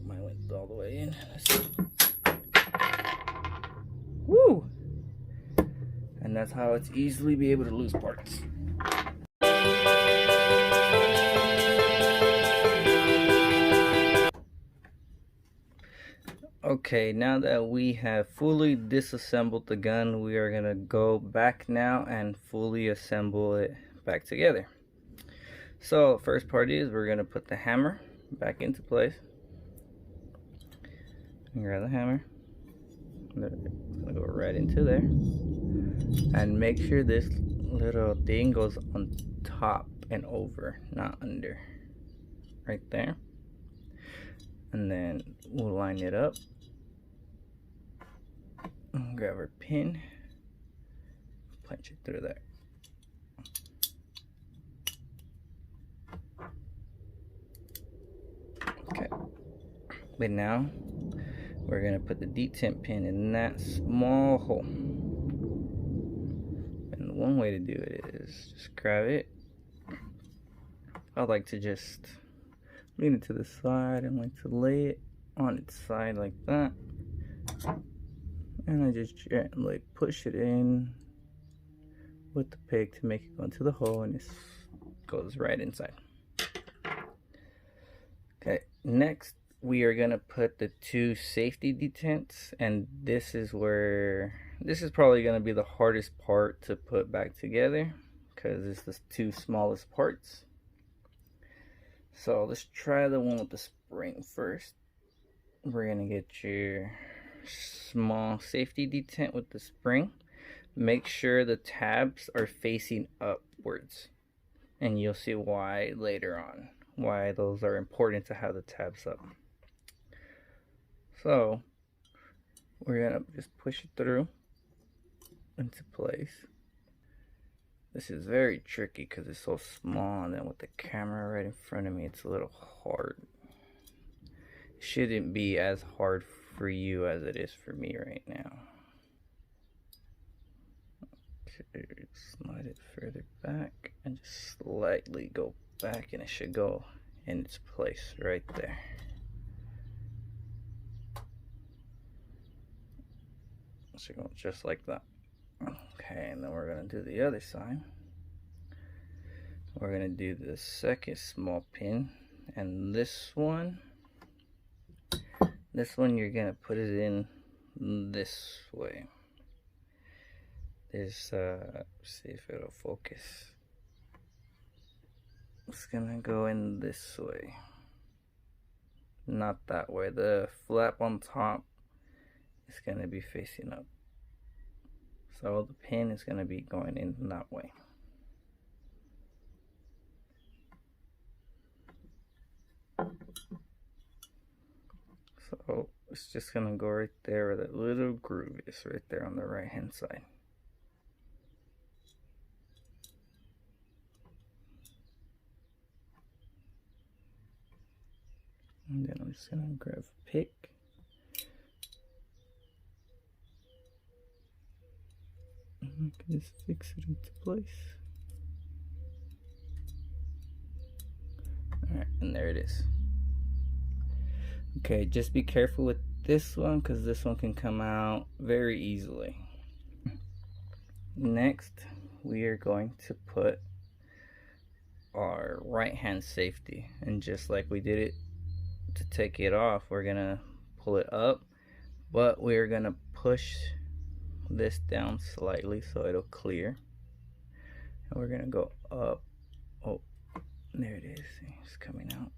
mine went all the way in. Let's see. Woo! And that's how it's easily be able to lose parts. Okay, now that we have fully disassembled the gun, we are gonna go back now and fully assemble it back together. So first part is we're gonna put the hammer back into place. Grab the hammer. It's gonna go right into there. And make sure this little thing goes on top and over, not under. Right there. And then we'll line it up. Grab our pin, punch it through there. Okay, but now we're gonna put the detent pin in that small hole. And one way to do it is just grab it. I like to just lean it to the side and like to lay it on its side like that. And I just gently push it in with the pig to make it go into the hole, and it goes right inside. Okay, next we are gonna put the two safety detents, and this is probably gonna be the hardest part to put back together because it's the two smallest parts. So let's try the one with the spring first. We're gonna get your small safety detent with the spring. Make sure the tabs are facing upwards, and you'll see why later on, why those are important to have the tabs up. So we're gonna just push it through into place. This is very tricky because it's so small, and then with the camera right in front of me, it's a little hard. It shouldn't be as hard for you as it is for me right now. Okay, slide it further back and just slightly go back, and it should go in its place right there. So go just like that. Okay, and then we're gonna do the other side. We're gonna do the second small pin, and this one you're gonna put it in this way. There's see if it'll focus. It's gonna go in this way, not that way. The flap on top is gonna be facing up, so the pin is gonna be going in that way. So it's just gonna go right there where that little groove is, right there on the right hand side. And then I'm just gonna grab a pick. And I can just fix it into place. Alright, and there it is. Okay, just be careful with this one because this one can come out very easily. Next, we are going to put our right hand safety, and just like we did it to take it off, we're gonna pull it up, but we're gonna push this down slightly so it'll clear, and we're gonna go up. Oh, there it is. It's coming out.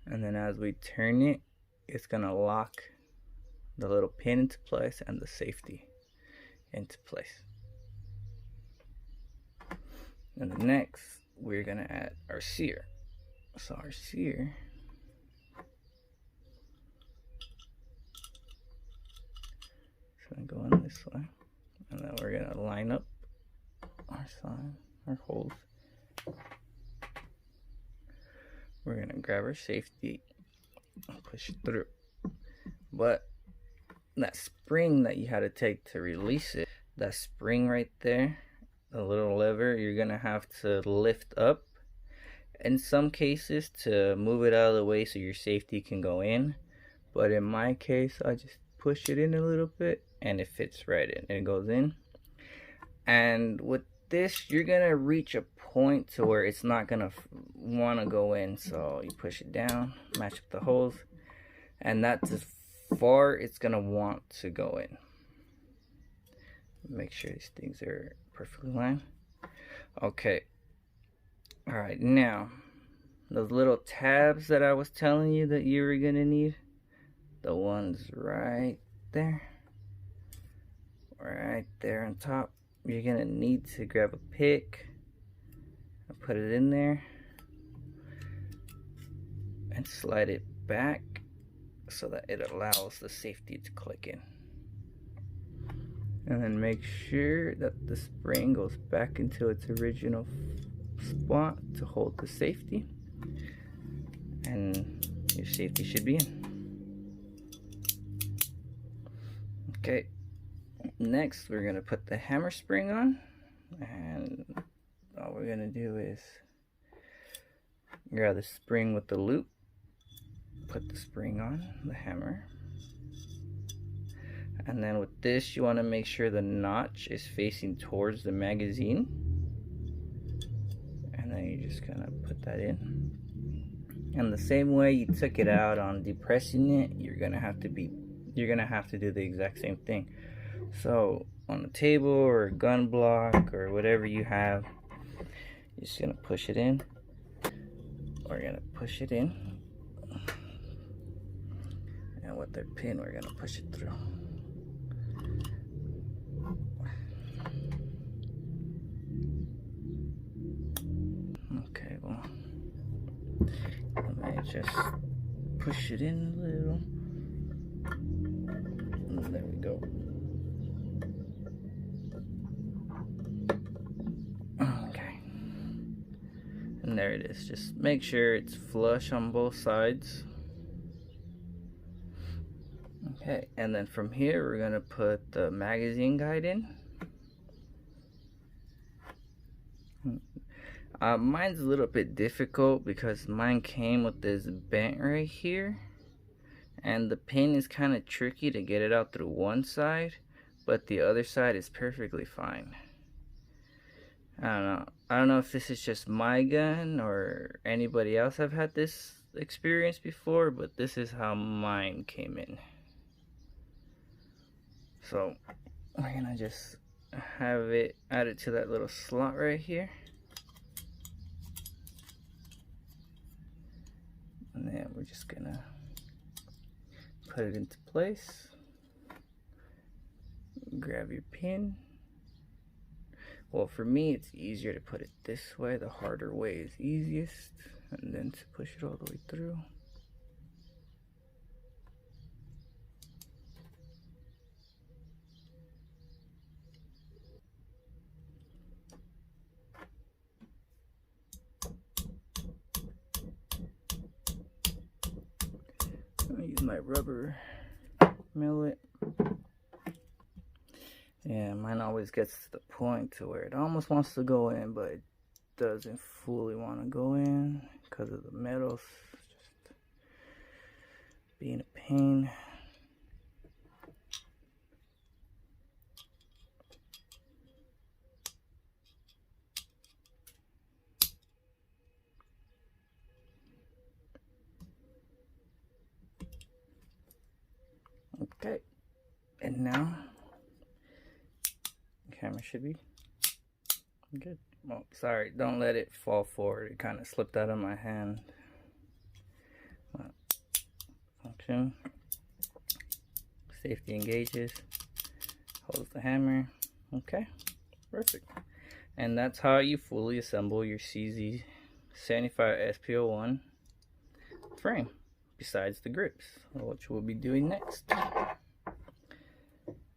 And then as we turn it, it's gonna lock the little pin into place and the safety into place. And next, we're gonna add our sear. So our sear is gonna go in this way, and then we're gonna line up our side, our holes. We're gonna grab our safety and push it through. But that spring that you had to take to release it, that spring right there, the little lever, you're gonna have to lift up In some cases, to move it out of the way so your safety can go in, but in my case, I just push it in a little bit and it fits right in and it goes in. And with this, you're gonna reach a point to where it's not gonna want to go in, so you push it down, match up the holes, and that's as far it's gonna want to go in. Make sure these things are perfectly lined. Okay, all right, now those little tabs that I was telling you that you were gonna need, the ones right there on top, you're gonna need to grab a pick and put it in there and slide it back so that it allows the safety to click in. And then make sure that the spring goes back into its original spot to hold the safety, and your safety should be in. Okay, next we're gonna put the hammer spring on, and all we're gonna do is grab the spring with the loop, put the spring on the hammer, and then with this you want to make sure the notch is facing towards the magazine, and then you're just gonna put that in. And the same way you took it out on depressing it, you're gonna have to do the exact same thing. So on a table or a gun block or whatever you have, you're just gonna push it in, we're gonna push it in, and with their pin we're gonna push it through. Okay, well, let me just push it in a little. And there we go. Okay. And there it is. Just make sure it's flush on both sides. Okay, and then from here we're gonna put the magazine guide in. Mine's a little bit difficult because mine came with this bent right here, and the pin is kind of tricky to get it out through one side, but the other side is perfectly fine. I don't know if this is just my gun or anybody else have had this experience before, but this is how mine came in. So we're gonna just have it added to that little slot right here. And then we're just gonna put it into place. Grab your pin. Well, for me, it's easier to put it this way. The harder way is easiest. And then to push it all the way through. I'm gonna use my rubber mallet. Yeah, mine always gets to the point to where it almost wants to go in, but it doesn't fully want to go in because of the metals just being a pain. Okay, and now the camera should be good. Oh, sorry, don't let it fall forward. It kind of slipped out of my hand. Function. Safety engages. Holds the hammer. Okay, perfect. And that's how you fully assemble your CZ75 SP-01 frame, besides the grips, which we'll be doing next.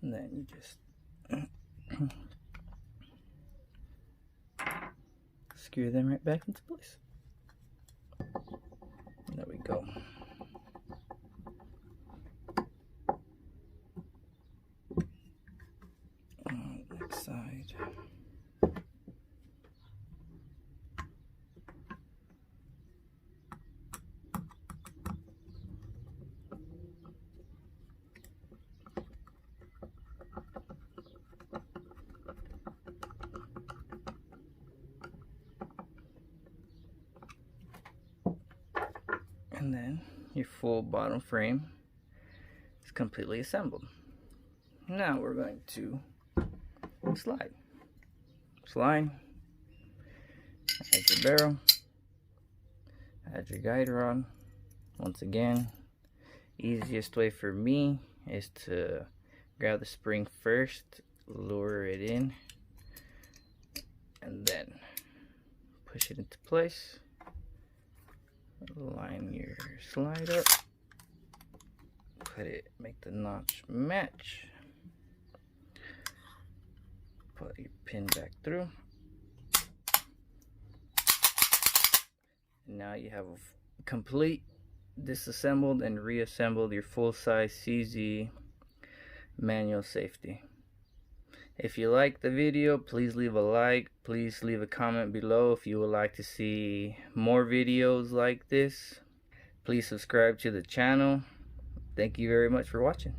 And then you just screw them right back into place. There we go. Next side. And then your full bottom frame is completely assembled. Now we're going to slide. Slide, add your barrel, add your guide rod. Once again, easiest way for me is to grab the spring first, lure it in, and then push it into place. Line your slide up, make the notch match, put your pin back through, and now you have complete disassembled and reassembled your full-size CZ manual safety. If you like the video, please leave a like. Please leave a comment below if you would like to see more videos like this. Please subscribe to the channel. Thank you very much for watching.